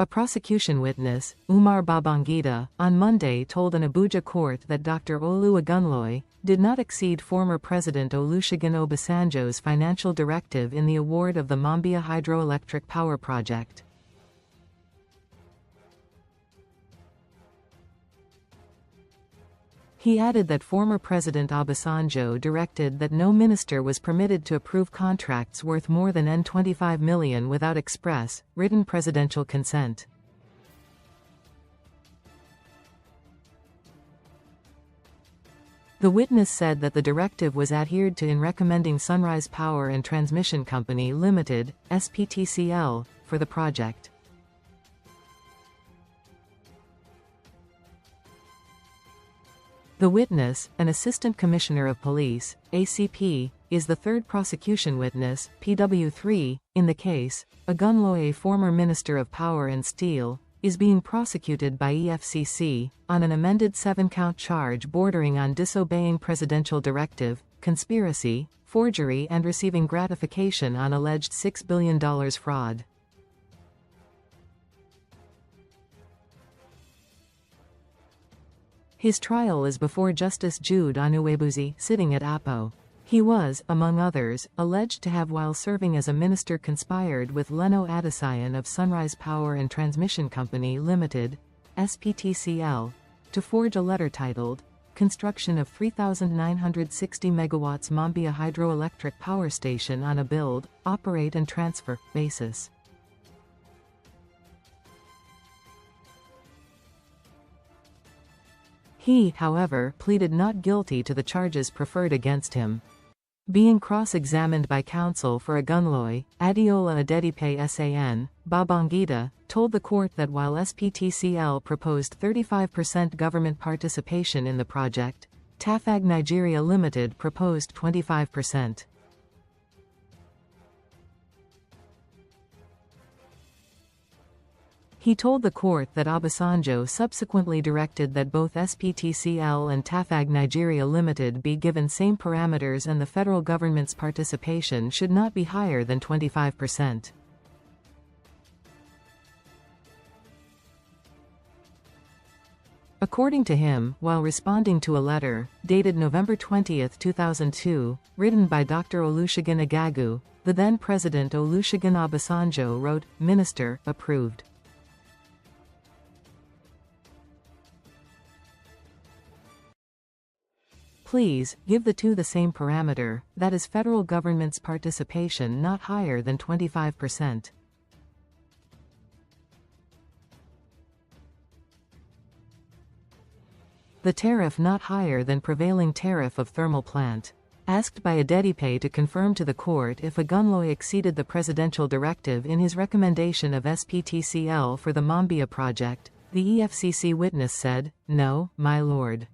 A prosecution witness, Umar Babangida, on Monday told an Abuja court that Dr Olu Agunloye did not exceed former President Olusegun Obasanjo's financial directive in the award of the Mambilla Hydroelectric Power Project. He added that former President Obasanjo directed that no minister was permitted to approve contracts worth more than N25 million without express, written presidential consent. The witness said that the directive was adhered to in recommending Sunrise Power and Transmission Company Limited, SPTCL, for the project. The witness, an Assistant Commissioner of Police, ACP, is the third prosecution witness, PW3, in the case. Agunloye, former Minister of Power and Steel, is being prosecuted by EFCC on an amended 7-count charge bordering on disobeying presidential directive, conspiracy, forgery and receiving gratification on alleged $6 billion fraud. His trial is before Justice Jude Onwuegbuzie, sitting at Apo. He was, among others, alleged to have, while serving as a minister, conspired with Leno Adesayan of Sunrise Power and Transmission Company Limited, SPTCL, to forge a letter titled, Construction of 3,960 megawatts Mambilla Hydroelectric Power Station on a build, operate and transfer basis. He, however, pleaded not guilty to the charges preferred against him. Being cross-examined by counsel for Agunloye, Adeola Adedipe SAN, Babangida told the court that while SPTCL proposed 35% government participation in the project, Tafag Nigeria Limited proposed 25%. He told the court that Obasanjo subsequently directed that both SPTCL and Tafag Nigeria Limited be given same parameters and the federal government's participation should not be higher than 25%. According to him, while responding to a letter, dated November 20, 2002, written by Dr Olusegun Agagu, the then President Olusegun Obasanjo wrote, Minister, approved. Please, give the two the same parameter, that is federal government's participation not higher than 25%. The tariff not higher than prevailing tariff of thermal plant. Asked by Adedipe to confirm to the court if Agunloye exceeded the presidential directive in his recommendation of SPTCL for the Mambilla project, the EFCC witness said, No, my lord.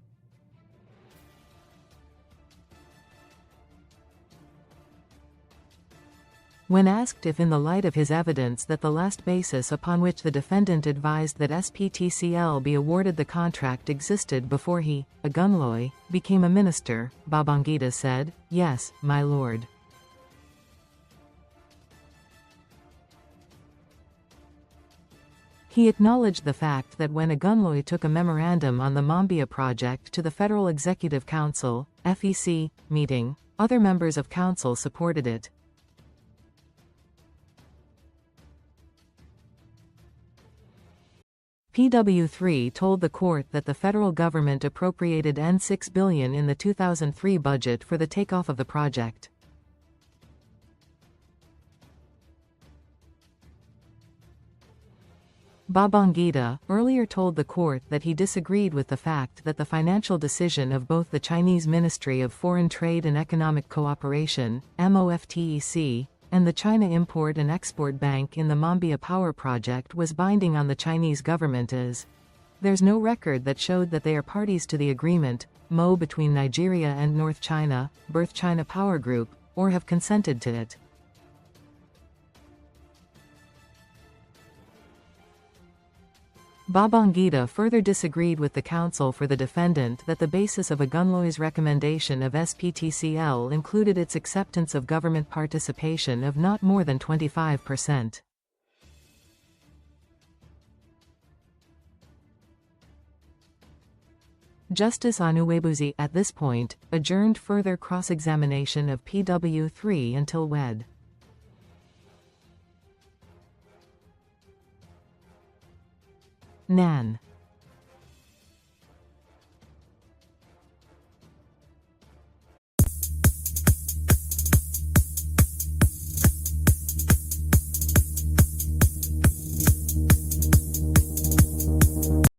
When asked if in the light of his evidence that the last basis upon which the defendant advised that SPTCL be awarded the contract existed before he, Agunloye, became a minister, Babangida said, Yes, my lord. He acknowledged the fact that when Agunloye took a memorandum on the Mambilla project to the Federal Executive Council, FEC, meeting, other members of council supported it. PW3 told the court that the federal government appropriated N6 billion in the 2003 budget for the takeoff of the project. Babangida earlier told the court that he disagreed with the fact that the financial decision of both the Chinese Ministry of Foreign Trade and Economic Cooperation, MOFTEC, and the China Import and Export Bank in the Mambilla Power Project was binding on the Chinese government as there's no record that showed that they are parties to the agreement, MO between Nigeria and North China, Birth China Power Group, or have consented to it. Babangida further disagreed with the counsel for the defendant that the basis of Agunloye's recommendation of SPTCL included its acceptance of government participation of not more than 25%. Justice Onwuegbuzie, at this point, adjourned further cross-examination of PW3 until Wed. Nan.